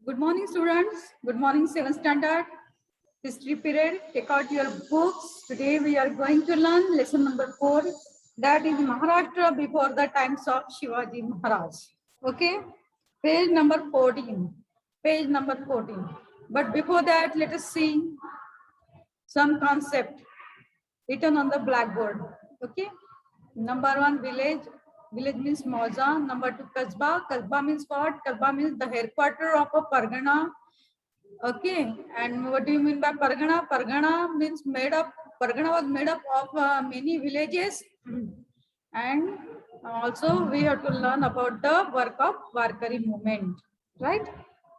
Good morning, students. Good morning, 7th standard history period. Take out your books. Today we are going to learn lesson number 4. That is Maharashtra before the times of Shivaji Maharaj. Okay, page number 14. Page number 14. But before that, let us see some concept written on the blackboard. Okay, number 1, village. Village means Mauza. Number 2, Kasba. Kasba means what? Kasba means the headquarter of a Pargana. Okay, and what do you mean by Pargana? Pargana means Pargana was made up of many villages, and also we have to learn about the work of Warkari movement, right?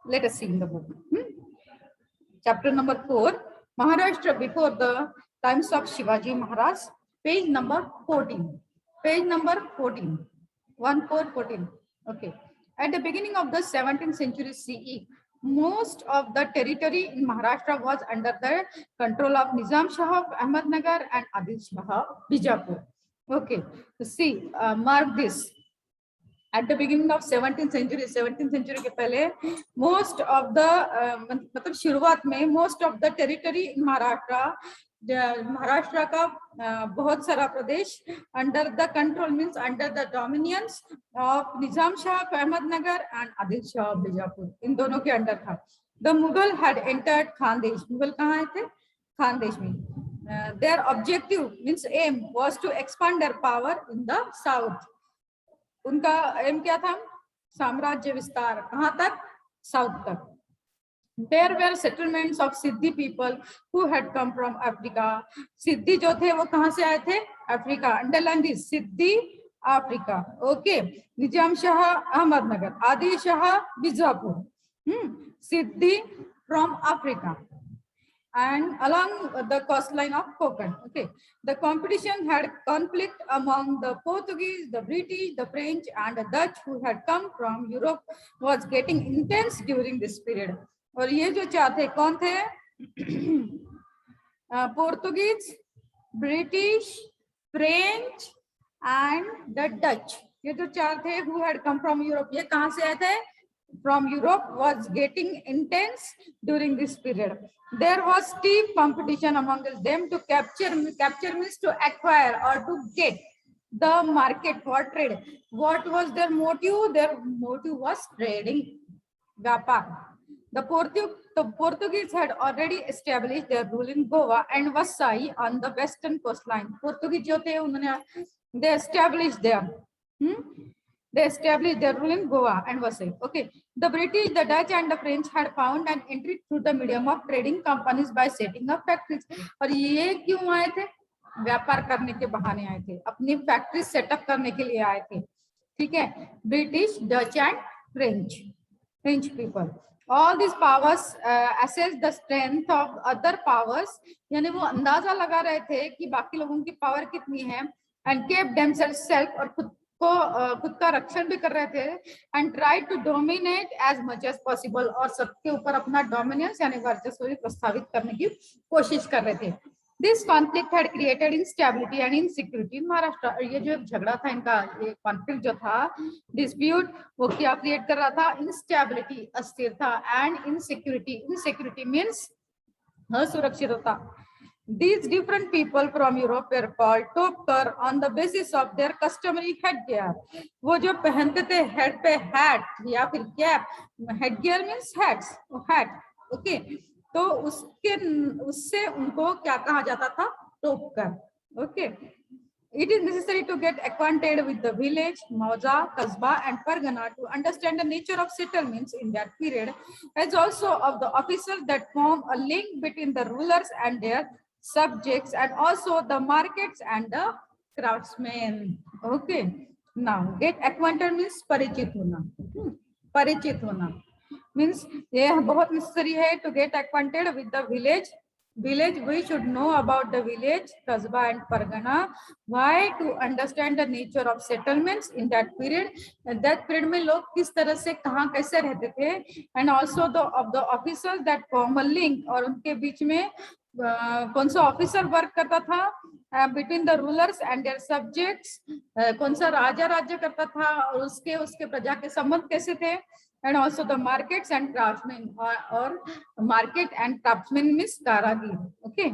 Let us see in the book. Chapter number 4, Maharashtra before the times of Shivaji Maharaj, page number 14. Page number 14. 1414. Okay. At the beginning of the 17th century CE, most of the territory in Maharashtra was under the control of Nizam Shah of Ahmednagar and Adil Shah of Bijapur. Okay. See, mark this. At the beginning of 17th century के पहले most of the मतलब शुरुआत में most of the territory in Maharashtra का बहुत सारा प्रदेश under the control means under the dominance of Nizam Shah of Ahmednagar and Adil Shah of Bijapur. इन दोनों के अंडर था. The Mughal had entered Khandesh. Mughal कहाँ आए थे? Khandesh में. Their objective means aim was to expand their power in the south. उनका M क्या था? साम्राज्य विस्तार. कहां तक? साउथ तक. There were settlements of Siddhi people who had come from Africa. सिद्धि जो थे वो कहां से आए थे? Africa. Underline this, Siddhi Africa. Okay. Nizam Shah Ahmednagar, Adil Shah Bijapur. Siddhi from Africa and along the coastline of Konkan. Okay, the competition had conflict among the Portuguese, the British, the French, and the Dutch who had come from Europe was getting intense during this period. और ये जो चार थे कौन थे? Portuguese, British, French, and the Dutch. ये जो चार थे who had come from Europe. ये कहाँ से आए थे? From Europe was getting intense during this period. There was stiff competition among them to capture means to acquire or to get the market for trade. What was their motive? Their motive was trading, vyapar. The Portuguese had already established their rule in Goa and Vasai on the western coastline. Portuguese जो थे उन्होंने they established there. They established their rule in Goa and Vasai. Okay. The British, the Dutch, and the French had found an entry through the medium of trading companies by setting up factories. और ये क्यों आए थे? व्यापार करने के बहाने आए थे. अपनी फैक्ट्री सेटअप करने के लिए आए थे. ठीक है? British, Dutch, and French people. All these powers assess the strength of other powers. यानी वो अंदाजा लगा रहे थे कि बाकी लोगों की पावर कितनी है. And kept themselves self और खुद का रक्षण भी कर रहे थे. And try to dominate as much as possible. और सबके ऊपर अपना डोमिनेंस यानी वर्चस्व प्रस्तावित करने की कोशिश कर रहे थे. This conflict had created instability and insecurity in Maharashtra. ये जो झगड़ा था इनका, ये कॉन्फ्लिक्ट जो था, डिस्प्यूट, वो क्या क्रिएट कर रहा था? इंस्टेबिलिटी, अस्थिरता, एंड इनसिक्योरिटी. इनसिक्योरिटी मीन्स असुरक्षितता. These different people from Europe were called topkar on the basis of their customary headgear. वो जो पहनते थे हेड पे हैट या फिर cap. Headgear means hats, hat. Okay, तो उससे उनको क्या कहा जाता था? Topkar. Okay. It is necessary to get acquainted with the village, Mauza, Kasba, and Pargana to understand the nature of settlements in that period, as also of the officers that form a link between the rulers and their subjects, and also the markets and the craftsmen. Okay. Now, get acquainted means परिचित होना. परिचित होना means ये बहुत necessary है to get acquainted with the village. We should know about the village, Kasba, and Pargana. Why? To understand the nature of settlements in that period. That period में लोग किस तरह से कहाँ कैसे रहते थे, and also of the officers that form a link. और उनके बीच में कौन सा ऑफिसर वर्क करता था? between the rulers and their subjects, कौन सा राजा राज्य करता था और उसके उसके प्रजा के संबंध कैसे थे, and also the markets and craftsmen, or market and craftsmen means कारागीर. Okay.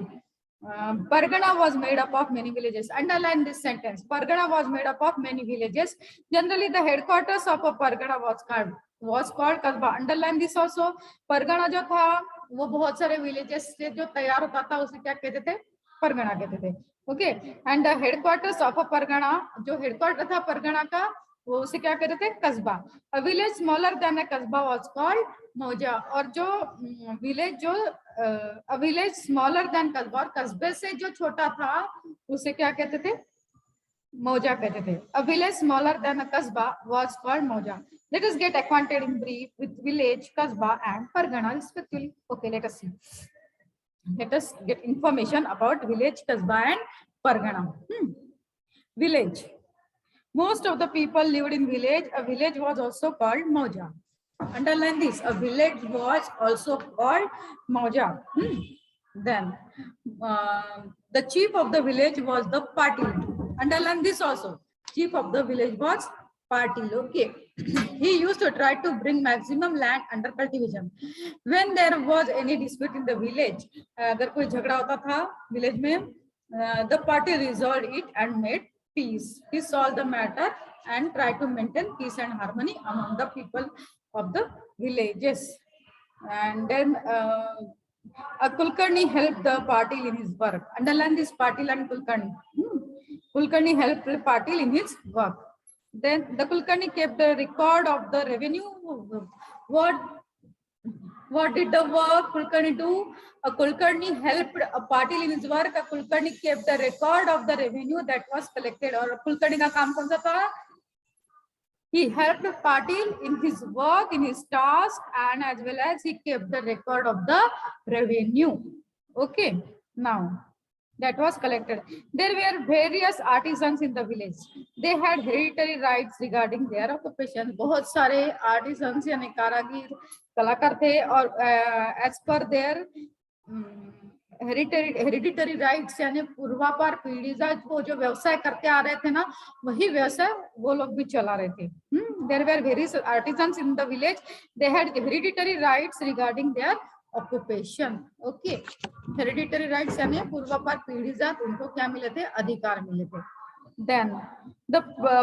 Pargana was made up of many villages. Underline this sentence. Pargana was made up of many villages. Generally, the headquarters of a pargana was called kasba. Underline this also. Pargana जो था वो बहुत सारे villages से जो तैयार होता था उसे क्या कहते थे, परगना कहते थे. Okay. And the headquarters of a Pargana, जो हेडक्वार्टर था परगना का वो उसे क्या कहते थे, कस्बा. अ विलेज स्मॉलर देन अ कस्बा वाज कॉल्ड मौजा. और जो विलेज जो अ विलेज स्मॉलर देन कस्बा, और कस्बे से जो छोटा था उसे क्या कहते थे, मौजा कहते थे. अ विलेज स्मॉलर देन अ कस्बा वाज कॉल्ड मौजा. Let us get acquainted in brief with village, kasba and pargana respectively. Okay, let us see. Let us get information about village, kasba and pargana. Village. Most of the people lived in village. A village was also called mauja. Underline this. A village was also called mauja. Then the chief of the village was the patil. Underline this also. Chief of the village was patil. Okay. He used to try to bring maximum land under cultivation. When there was any dispute in the village, अगर कोई झगड़ा होता था village में, the party resolved it and made peace. He solved the matter and tried to maintain peace and harmony among the people of the villages. And then a Kulkarni helped the Patil in his work. Underline this, Patil and Kulkarni. Kulkarni helped Patil in his work. Then the Kulkarni kept the record of the revenue. What did the work Kulkarni do? A Kulkarni helped a Patil in his work. A Kulkarni kept the record of the revenue that was collected. और Kulkarni का काम कौन सा था? He helped Patil in his work, in his task, and as well as he kept the record of the revenue. Okay, now that was collected. There were various artisans in the village. They had hereditary rights regarding their occupation. बहुत सारे artisans यानी कारागीर कलाकार थे और as per their hereditary rights यानी पूर्वापार पीढ़ीजात वो जो व्यवसाय करते आ रहे थे ना, वही व्यवसाय वो लोग भी चला रहे थे. There were various artisans in the village. They had hereditary rights regarding their occupation. Okay, hereditary rights यानी पूर्वापार पीढ़ीजात उनको क्या मिले थे, अधिकार मिले थे. Then the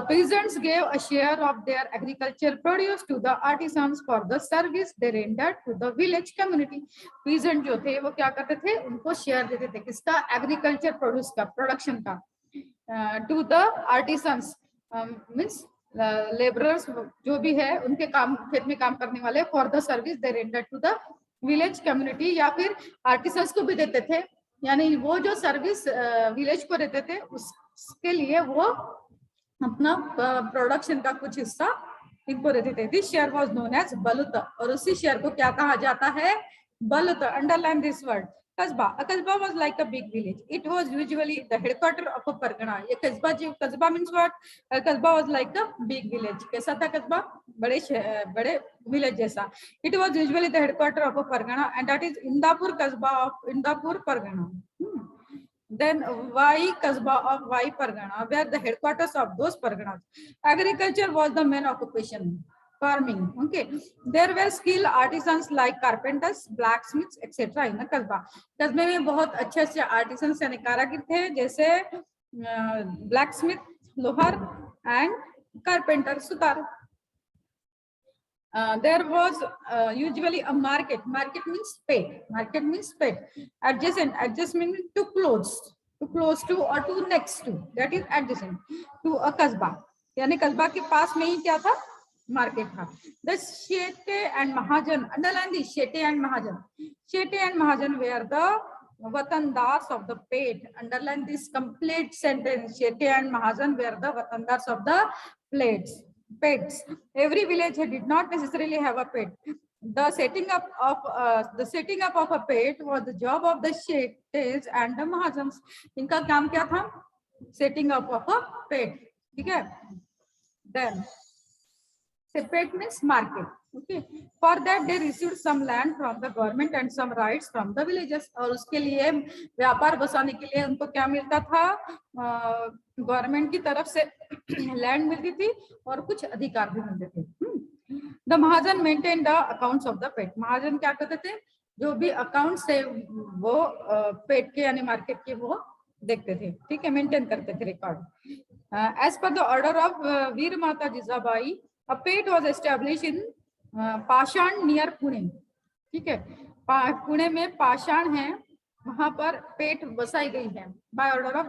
peasants gave a share of their agricultural produce to the artisans for the service they rendered to the village community. Peasant जो थे वो क्या करते थे, उनको शेयर देते थे किसका, एग्रीकल्चर प्रोड्यूस का, प्रोडक्शन का. To the artisans means laborers जो भी है उनके काम, खेत में काम करने वाले, for the service they rendered to the village community. या फिर artisans को भी देते थे, यानी वो जो सर्विस विलेज को देते थे उसके लिए वो अपना प्रोडक्शन का कुछ हिस्सा इनको देते थे. This share was known as baluta, और उसी शेयर को क्या कहा जाता है, बलुत. Underline this word. कस्बा. A kasba was like a big village. It was usually the headquarter of a pargana. ये कस्बा means what? कस्बा was like a big village. कैसा था कस्बा, बड़े village जैसा. It was usually the headquarter of a pargana, and that is Indapur kasba of Indapur pargana. Then Vai kasba of Vai pargana were the headquarters of those parganas. Agriculture was the main occupation. Farming. Okay, there were skilled artisans like carpenters, blacksmiths, etc. in the kasba. कस्बे में बहुत अच्छे artisans यानी कारागिर थे, जैसे blacksmith लोहार and carpenter Sutar. There was usually a market. Market means paid. Market means paid. Adjacent. Adjacent means too close. Too close to or too next to. That is adjacent to a kasba. यानी कस्बा के पास में ही क्या था, market था. The Shete and Mahajan. Underline this. Shete and Mahajan. Shete and Mahajan were the Vatandars of the paid. Underline this complete sentence. Shete and Mahajan were the Vatandars of the pets. Every village did not necessarily have a pet. The setting up of a pet was the job of the Shetes and the Mahajans. इनका काम क्या था, setting up of a pet. ठीक है. Then Separate means market. Okay. For that they received some land from the government and some rights from the villages. और उसके लिए व्यापार बसाने के लिए उनको क्या मिलता था, गवर्नमेंट की तरफ से लैंड मिलती थी और कुछ अधिकार भी मिलते थे। The mahajan maintain the accounts of the peth. महाजन क्या करते थे, जो भी अकाउंट्स है वो पेट के यानी मार्केट के वो देखते थे, ठीक है, मेंटेन करते थे record. As per the order of Veer Mata Jijabai a pet was established in Pashan near Pune, ठीक है, पुणे में पाषाण है, वहां पर पेट बसाई गई है by order of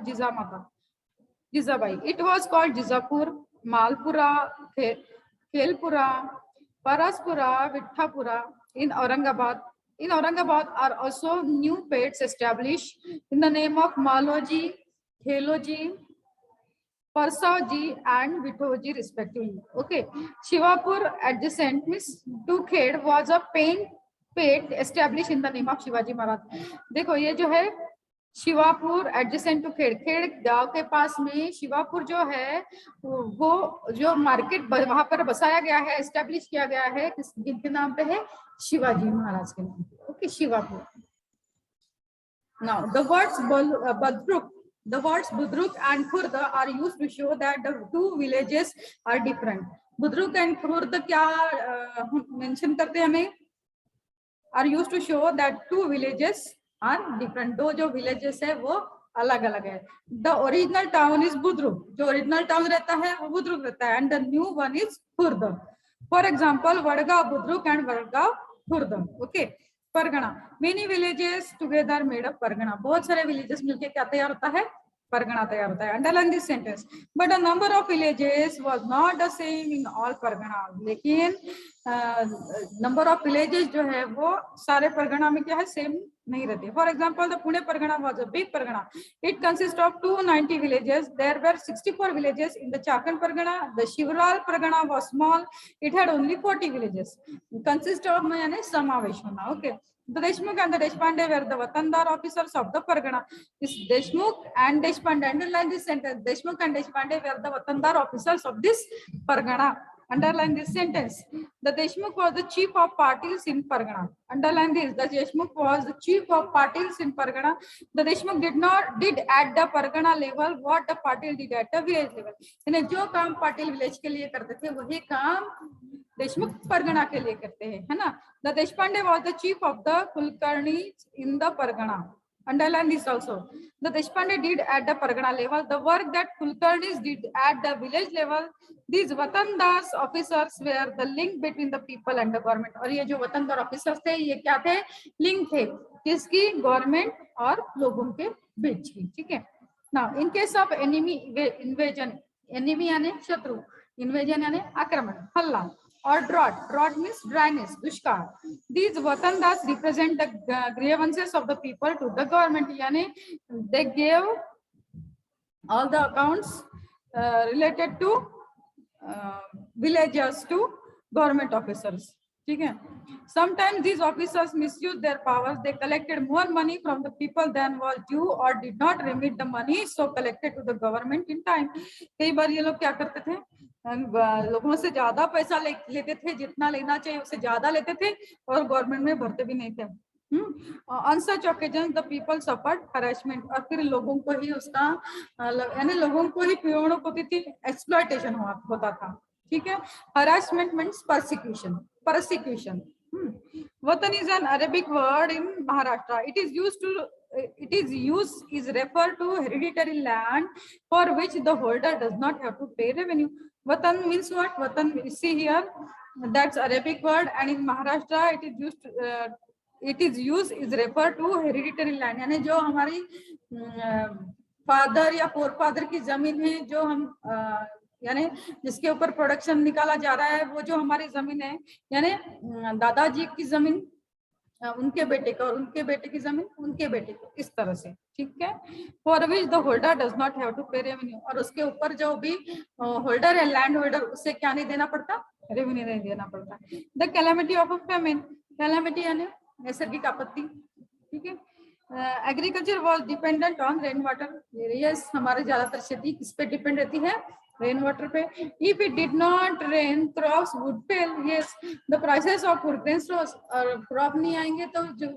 Jijabai. It was called Jijapur, Malpura, Khelpura, Paraspura, Vithapura in Aurangabad. In Aurangabad are also new pets established in the name of Maloji, Kheloji, Parsaoji and Vithoji respectively. Okay. Shivapur adjacent means to Khed was a pet established in the name of Shivaji Maharaj. देखो ये जो है Shivapur adjacent to खेड़, खेड़ गांव के पास में शिवापुर जो है वो जो मार्केट वहां पर बसाया गया है, एस्टेब्लिश किया गया है किसके नाम पे है, शिवाजी महाराज के नाम पे। Okay, Shivapur. Now the words Budruk and Khurd are used to show that the two villages are different. Budruk and Khurd क्या मेंशन करते हैं हमें, are used to show that two villages are different. दो जो villages है वो अलग अलग है। The original town is Budruk, जो original town रहता है वो बुद्रुक रहता है, and the new one is Khurd. For example, Vadgaon Budruk and Vadgaon Khurd. Okay. Pargana, many villages together made up Pargana, बहुत सारे विलेजेस मिलके क्या तैयार होता है, परगना तैयार होता है। Underline this sentence, but the number of villages was not the same in all Pargana. लेकिन नंबर ऑफ विलेजेस जो है वो सारे परगना में क्या है, सेम नहीं रहते। For example the Pune pargana was a big pargana, it consist of 290 villages, there were 64 villages in the Chakan pargana. The Shivlal pargana was small, it had only 40 villages. Consist of में यानी समावेश होना। Okay, the Deshmukh and the Deshpande were the Watandar officers of the Pargana. This Deshmukh and Deshpande, underline this sentence, Deshmukh and Deshpande were the Watandar officers of this Pargana. Underline this sentence, the Deshmukh was the chief of partils in Pargana. Underline this, the Deshmukh was the chief of partils in Pargana. The Deshmukh did at the Pargana level what the Patil did at the village level. यानी जो काम Patil village के लिए करते थे वही काम देशमुख परगना के लिए करते हैं, है ना। The Deshpande was the chief of the Kulkarni in the Pargana. Underline this also. The Deshpande did at the Pargana level the work that Kulkarnis did at the village level. These Watandas officers were the link between the people and the government. और ये जो वतनदार officers थे ये क्या थे, link थे किसकी, government और लोगों के बीच की, ठीक है। Now in case of enemy invasion, enemy यानी शत्रु, invasion यानी आक्रमण, हल्ला, or drought means dryness, dushkar. These Vatandas represent the grievances of the people to the government. Yani they gave all the accounts related to villagers to government officers. ठीक है। Sometimes these officers misused their powers. They collected more money from the people than was due or did not remit the money so collected to the government in time. कई बार ये लोग क्या करते थे, लोगों से ज्यादा पैसा लेते थे, जितना लेना चाहिए उससे ज्यादा लेते थे और गवर्नमेंट में भरते भी नहीं थे। On such occasions the people suffered harassment, और फिर लोगों को ही उसका यानी लोगों को ही पीड़न होती थी, एक्सप्लॉयटेशन होता था, ठीक है। harassment means persecution. Watan is an Arabic word in Maharashtra. Its use is referred to hereditary land for which the holder does not have to pay revenue. Watan means what? Watan, see here, that's Arabic word, and in Maharashtra its use is referred to hereditary land. यानी जो हमारी father या फोरफादर की जमीन है, जो हम यानी जिसके ऊपर प्रोडक्शन निकाला जा रहा है, वो जो हमारी जमीन है, यानी दादाजी की जमीन उनके बेटे का और उनके बेटे की जमीन उनके बेटे को, इस तरह से, ठीक है। For which the holder does not have to pay revenue, और उसके ऊपर जो भी होल्डर है, लैंड होल्डर, उससे क्या नहीं देना पड़ता, रेवेन्यू नहीं देना पड़ता। The calamity of a famine, calamity यानी नैसर्गिक आपत्ति, ठीक है। Agriculture was dependent on rain water. Yes, हमारे ज्यादातर खेती किस पे डिपेंड रहती है, रेन वाटर पे. If it did not rain, crops would fail. Yes, the prices of food grains rose. और क्रॉप नहीं आएंगे तो जो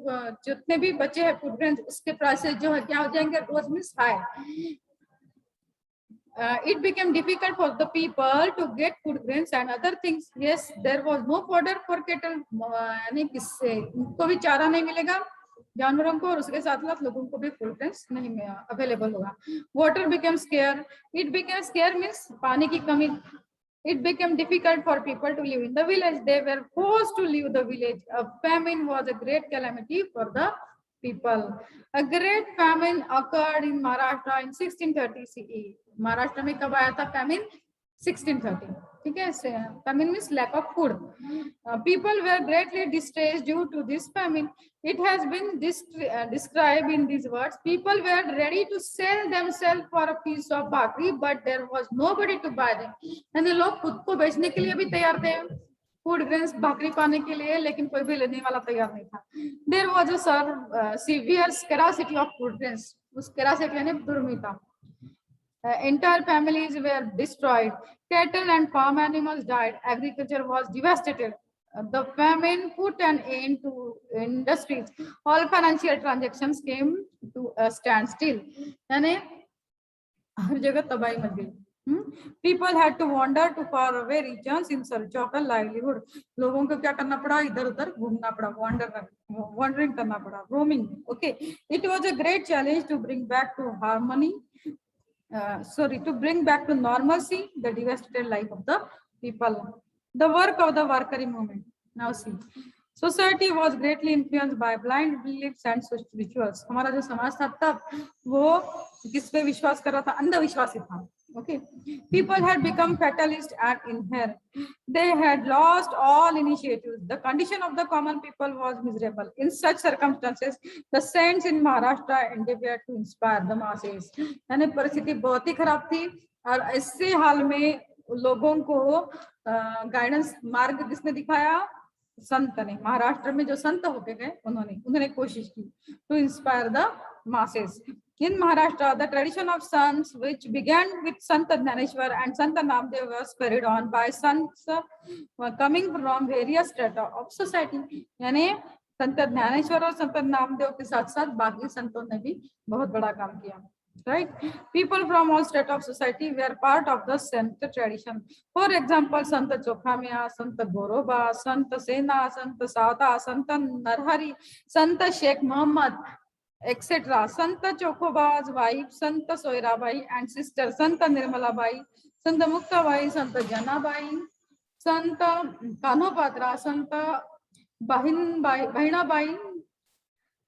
जितने भी बचे हैं फूड ग्रेन्स उसके प्राइसेस जो है क्या हो जाएंगे, rose means high. It became difficult for the people to get food grains and other things. Yes, there was no fodder for cattle. यानी किससे उनको भी चारा नहीं मिलेगा जानवरों को, और उसके साथ साथ लोगों को भी फूड ग्रेन्स नहीं अवेलेबल होगा. Water became scarce. It became scarce means पानी की कमी. It became difficult for people to live in the village. They were forced to leave the village. A famine was a great calamity for the people. A great famine occurred in Maharashtra in 1630 CE. Maharashtra में कब आया था famine? 1630. ठीक है, famine means lack of food. People were greatly distressed due to this famine. It has been described in these words. People were ready to sell themselves for a piece of bhakri, but there was nobody to buy them. यानी लोग खुद को बेचने के लिए भी तैयार थे फूड ग्रेन्स भाकरी पाने के लिए, लेकिन कोई भी लेने वाला तैयार नहीं था. There was a severe scarcity of food grains. उस scarcity यानी दुर्मिता. Entire families were destroyed. Cattle and farm animals died. Agriculture was devastated. The famine put an end to industries. All financial transactions came to a standstill. यानी हर जगह तबाही much गई. People had to wander to faraway regions in search of a livelihood. लोगों को क्या करना पड़ा, इधर उधर घूमना पड़ा, wandering करना पड़ा, roaming. Okay, it was a great challenge to bring back to harmony. To bring back to normalcy the devastated life of the people. The work of the Warkari movement. Now see, society was greatly influenced by blind beliefs and rituals. हमारा जो समाज था तब वो किस पे विश्वास कर रहा था, अंधविश्वासी था. Okay, people had become fatalist and inherent. They had lost all initiatives. The condition of the common people was miserable. In such circumstances, the saints in Maharashtra endeavored to inspire the masses. यानी परिस्थिति बहुत ही खराब थी और ऐसे हाल में लोगों को गाइडेंस मार्ग किसने दिखाया, संत ने. महाराष्ट्र में जो संत होके गए उन्होंने कोशिश की to inspire the masses. In Maharashtra, the tradition of sons, which began with Sant Dnyaneshwar and Sant Namdev, was carried on by sons coming from various strata of society. यानी संत ज्ञानेश्वर और संत नामदेव के साथ साथ बाकी संतों ने भी बहुत बड़ा काम किया. Right? People from all strata of society were part of the Sant tradition. For example, Sant Chokhamia, Sant Goroba, Sant Sena, Sant Sauta, Sant Narhari, Sant Sheikh Muhammad, etc. Sant Chokoba's wife, Sant Soirabai and sister Sant Nirmalabai, Sant Muktabai, Sant Janabai, Sant Kanopatra, Sant Bahinabai,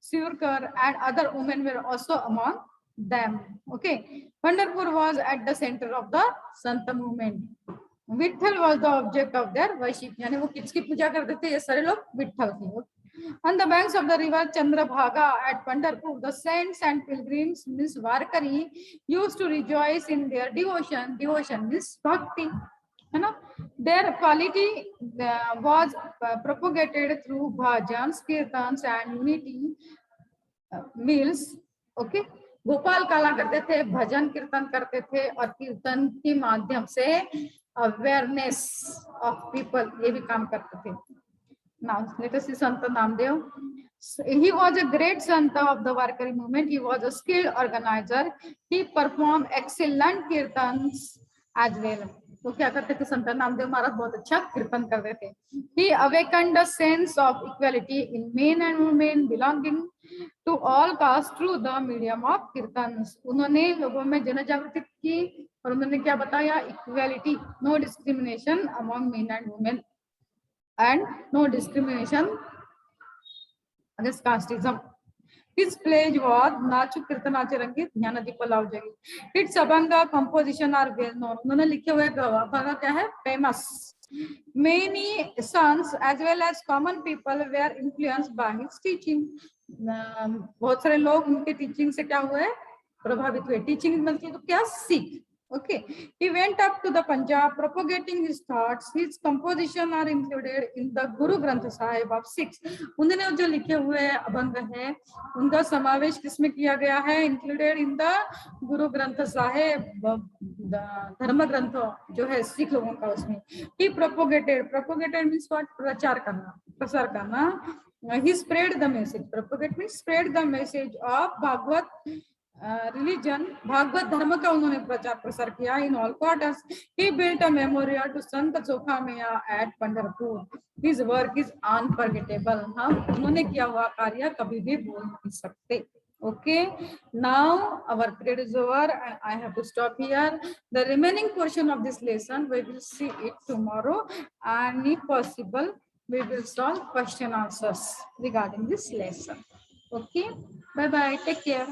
Surkar and other women were also among them. Okay, Pandharpur was at the center of the Sant movement. Vitthal was the object of their worship. यानी वो किसकी पूजा करते थे ये सारे लोग, विठ्ठल की. On the banks of the river Chandrabhaga at Pandharpur, the saints and pilgrims, means Varkari, used to rejoice in their devotion. Devotion means bhakti. You know, their quality was propagated through bhajans, kirtans, and unity meals. Okay, Gopal काला करते थे, भजन कीर्तन करते थे और कीर्तन के माध्यम से अवेयरनेस ऑफ पीपल ये भी काम करते थे. Now let us see Sant Namdev. He was a great sant of the Warkari movement. He was a skilled organizer. He performed excellent kirtans as well. तो क्या करते थे संत नामदेव महाराज, बहुत अच्छा कीर्तन करते थे. He awakened a sense of equality in men and women belonging to all castes through the medium of kirtans. उन्होंने लोगों में जनजागृति की और उन्होंने क्या बताया, equality, no discrimination among men and women and no discrimination against casteism. His pledge was Nachu Kirtanache Rangit Jnanadi Palav Jagi. Its abhanga composition are well known. उन्होंने लिखे हुए abhanga क्या है, famous. Many sons as well as common people were influenced by his teaching. बहुत सारे लोग उनके teaching से क्या हुए, प्रभावित हुए. टीचिंग मतलब तो क्या, सीख. Okay, he went up to the Punjab propagating his thoughts. His composition are included in the Guru Granth Sahib of Sikhs. उन्होंने जो लिखे हुए अभंग है उनका समावेश किसमें किया गया है? Included in the Guru Granth Sahib, धर्म ग्रंथ जो है सिख लोगों का, उसमें he propagated means what? प्रचार करना, प्रसार करना. He spread the message. Propagate means spread the message of Bhagavad religion, Bhagwat Dharma का उन्होंने प्रचार प्रसार किया in all quarters. He built a memorial to Sant Chokhamela at Pandharpur. His work is unforgettable. हम उन्होंने किया हुआ कार्य कभी भी भूल नहीं सकते. Okay, now our period is over and I have to stop here. The remaining portion of this lesson we will see it tomorrow, and if possible we will solve question answers regarding this lesson. Okay, bye bye, take care.